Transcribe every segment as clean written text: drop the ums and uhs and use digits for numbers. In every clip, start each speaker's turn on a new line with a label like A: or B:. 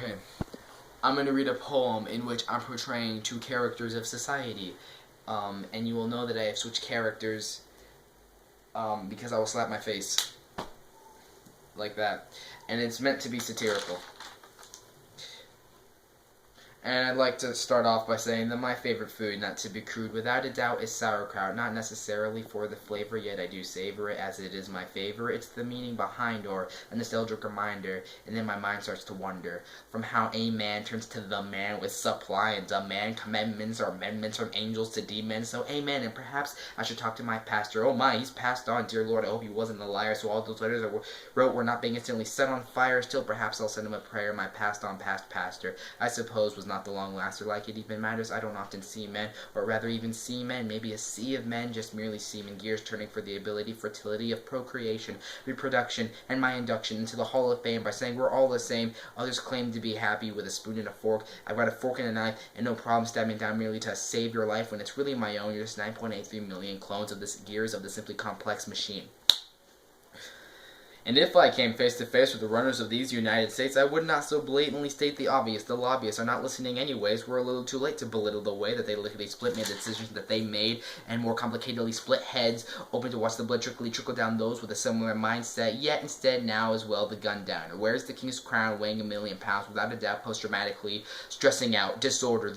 A: Okay, I'm going to read a poem in which I'm portraying two characters of society. And you will know that I have switched characters because I will slap my face like that. And it's meant to be satirical. And I'd like to start off by saying that my favorite food, not to be crude, without a doubt, is sauerkraut. Not necessarily for the flavor, yet I do savor it as it is my favorite. It's the meaning behind, or a nostalgic reminder, and then my mind starts to wonder from how a man turns to the man with supply and demand, commandments or amendments from angels to demons. So amen, and perhaps I should talk to my pastor. Oh my, he's passed on, dear Lord, I hope he wasn't a liar, so all those letters I wrote were not being instantly set on fire. Still, perhaps I'll send him a prayer. My passed on past pastor, I suppose, was not the long laster like it even matters. I don't often see men, or rather even see men, maybe a sea of men, just merely seeming gears turning for the ability, fertility of procreation, reproduction, and my induction into the Hall of Fame by saying we're all the same. Others claim to be happy with a spoon and a fork. I've got a fork and a knife, and no problem stabbing down merely to save your life when it's really my own. You're just 9.83 million clones of this gears of the simply complex machine. And if I came face to face with the runners of these United States, I would not so blatantly state the obvious. The lobbyists are not listening anyways. We're a little too late to belittle the way that they lickety split made the decisions that they made, and more complicatedly split heads, open to watch the blood trickle down those with a similar mindset. Yet instead now as well the gun downer. Where's the king's crown weighing 1,000,000 pounds, without a doubt post-traumatically stressing out, disorder,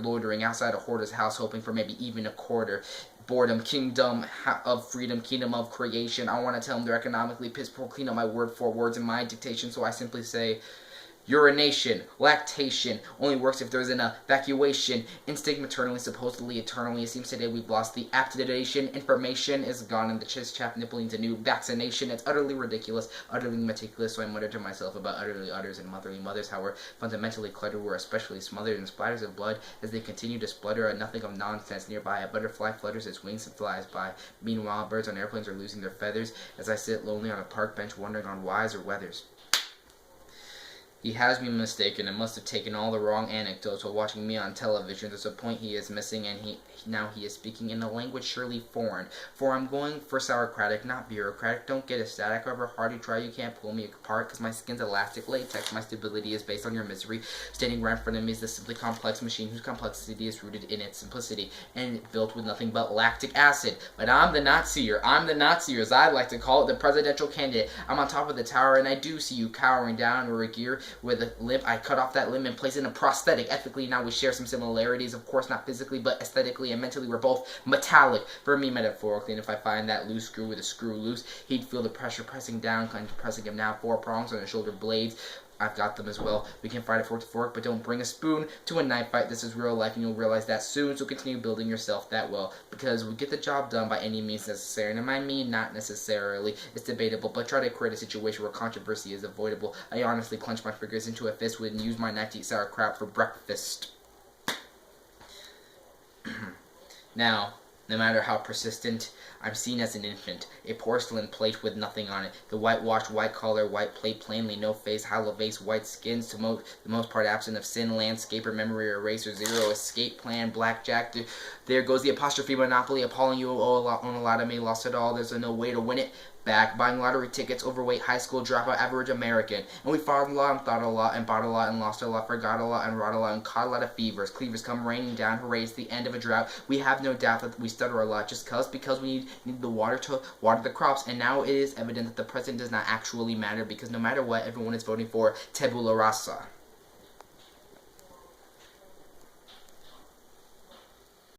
A: loitering outside a hoarder's house, hoping for maybe even a quarter. Boredom, kingdom of freedom, kingdom of creation. I want to tell them they're economically piss poor, clean up my word for words in my dictation, so I simply say, urination, lactation, only works if there's an evacuation. Instinct maternally, supposedly eternally. It seems today we've lost the aptitude. Information is gone, and the chap nipple needs a new vaccination. It's utterly ridiculous, utterly meticulous, so I mutter to myself about utterly utters and motherly mothers, how we're fundamentally cluttered, we're especially smothered in splatters of blood as they continue to splutter at nothing of nonsense. Nearby, a butterfly flutters its wings and flies by. Meanwhile, birds on airplanes are losing their feathers as I sit lonely on a park bench wondering on whys or weathers. He has me mistaken and must have taken all the wrong anecdotes while watching me on television. There's a point he is missing, and now he is speaking in a language surely foreign. For I'm going for sauerkratic, not bureaucratic. Don't get ecstatic. However hard you try, you can't pull me apart, because my skin's elastic latex. My stability is based on your misery. Standing right in front of me is this simply complex machine whose complexity is rooted in its simplicity, and built with nothing but lactic acid. But I'm the Nazier. I'm the Nazier, as I like to call it, the presidential candidate. I'm on top of the tower, and I do see you cowering down or a gear with a limb. I cut off that limb and place it in a prosthetic. Ethically, now we share some similarities, of course not physically, but aesthetically and mentally we're both metallic. For me, metaphorically, and if I find that loose screw with a screw loose, he'd feel the pressure pressing down, kind of pressing him now. 4 prongs on the shoulder blades. I've got them as well. We can fight it fork to fork, but don't bring a spoon to a knife fight. This is real life, and you'll realize that soon, so continue building yourself that well, because we get the job done by any means necessary. And I mean not necessarily. It's debatable, but try to create a situation where controversy is avoidable. I honestly clench my fingers into a fist and use my knife to eat sauerkraut for breakfast. Now, no matter how persistent, I'm seen as an infant, a porcelain plate with nothing on it. The whitewashed, white collar, white plate, plainly no face, hollow face, white skins, to the most part absent of sin, landscaper, memory eraser, zero escape plan, blackjack. There goes the apostrophe monopoly, appalling you, own a lot of me, lost it all, there's no way to win it. Back, buying lottery tickets, overweight, high school dropout, average American. And we fought a lot and thought a lot and bought a lot and lost a lot, forgot a lot and wrought a lot and caught a lot of fevers. Cleavers come raining down, hooray, it's the end of a drought. We have no doubt that we stutter a lot just because we need the water to water the crops. And now it is evident that the president does not actually matter, because no matter what, everyone is voting for tabula rasa.